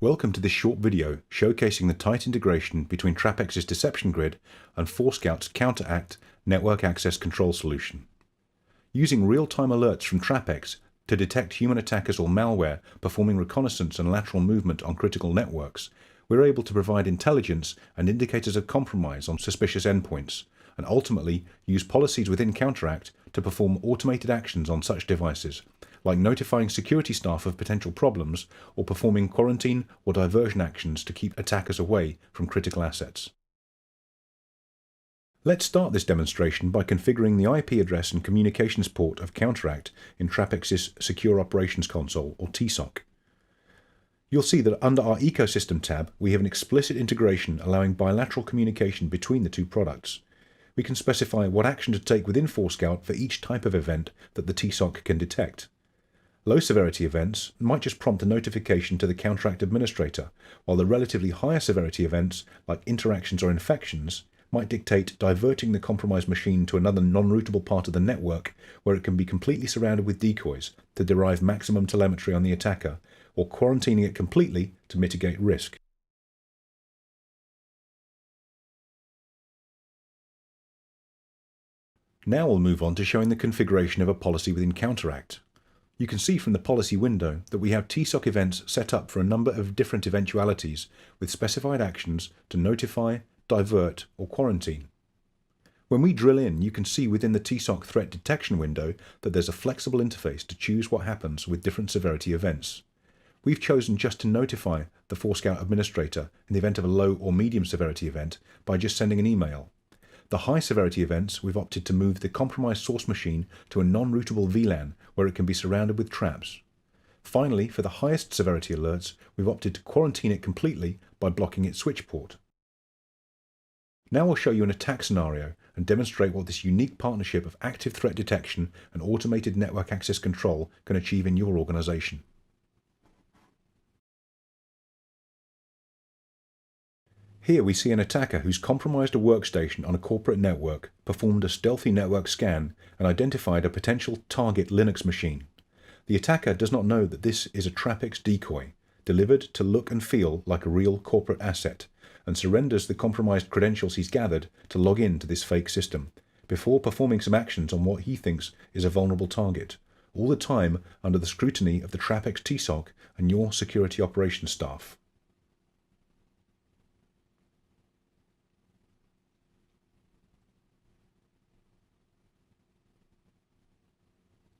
Welcome to this short video showcasing the tight integration between TrapX's DeceptionGrid and ForesScout's CounterACT network access control solution. Using real-time alerts from TrapX to detect human attackers or malware performing reconnaissance and lateral movement on critical networks, we're able to provide intelligence and indicators of compromise on suspicious endpoints, and ultimately use policies within CounterACT to perform automated actions on such devices, like notifying security staff of potential problems or performing quarantine or diversion actions to keep attackers away from critical assets. Let's start this demonstration by configuring the IP address and communications port of CounterACT in TrapX's Secure Operations Console, or Teasock. You'll see that under our Ecosystem tab, we have an explicit integration allowing bilateral communication between the two products. We can specify what action to take within ForesScout for each type of event that the Teasock can detect. Low severity events might just prompt a notification to the CounterACT administrator, while the relatively higher severity events, like interactions or infections, might dictate diverting the compromised machine to another non-routable part of the network where it can be completely surrounded with decoys to derive maximum telemetry on the attacker, or quarantining it completely to mitigate risk. Now we'll move on to showing the configuration of a policy within CounterACT. You can see from the policy window that we have Teasock events set up for a number of different eventualities with specified actions to notify, divert, or quarantine. When we drill in, you can see within the Teasock threat detection window that there's a flexible interface to choose what happens with different severity events. We've chosen just to notify the ForesScout administrator in the event of a low or medium severity event by just sending an email. The high severity events, we've opted to move the compromised source machine to a non-routable VLAN where it can be surrounded with traps. Finally, for the highest severity alerts, we've opted to quarantine it completely by blocking its switch port. Now I'll show you an attack scenario and demonstrate what this unique partnership of active threat detection and automated network access control can achieve in your organization. Here we see an attacker who's compromised a workstation on a corporate network, performed a stealthy network scan, and identified a potential target Linux machine. The attacker does not know that this is a TrapX decoy, delivered to look and feel like a real corporate asset, and surrenders the compromised credentials he's gathered to log in to this fake system, before performing some actions on what he thinks is a vulnerable target, all the time under the scrutiny of the TrapX Teasock and your security operations staff.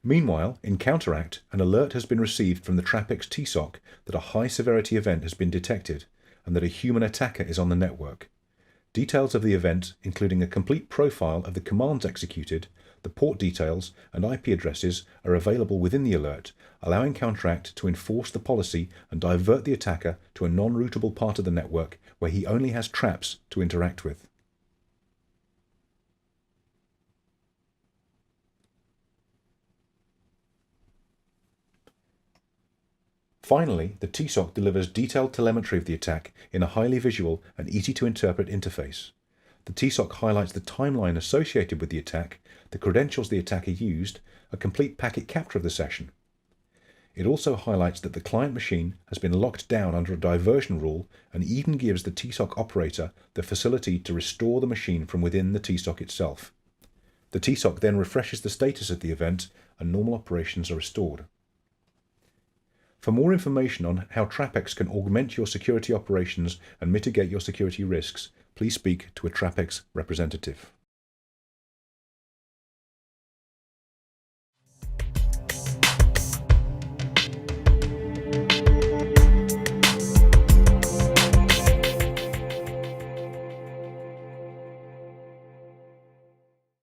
Meanwhile, in CounterACT, an alert has been received from the TrapX Teasock that a high-severity event has been detected and that a human attacker is on the network. Details of the event, including a complete profile of the commands executed, the port details, and IP addresses, are available within the alert, allowing CounterACT to enforce the policy and divert the attacker to a non-routable part of the network where he only has traps to interact with. Finally, the Teasock delivers detailed telemetry of the attack in a highly visual and easy-to-interpret interface. The Teasock highlights the timeline associated with the attack, the credentials the attacker used, a complete packet capture of the session. It also highlights that the client machine has been locked down under a diversion rule and even gives the Teasock operator the facility to restore the machine from within the Teasock itself. The Teasock then refreshes the status of the event and normal operations are restored. For more information on how TrapX can augment your security operations and mitigate your security risks, please speak to a TrapX representative.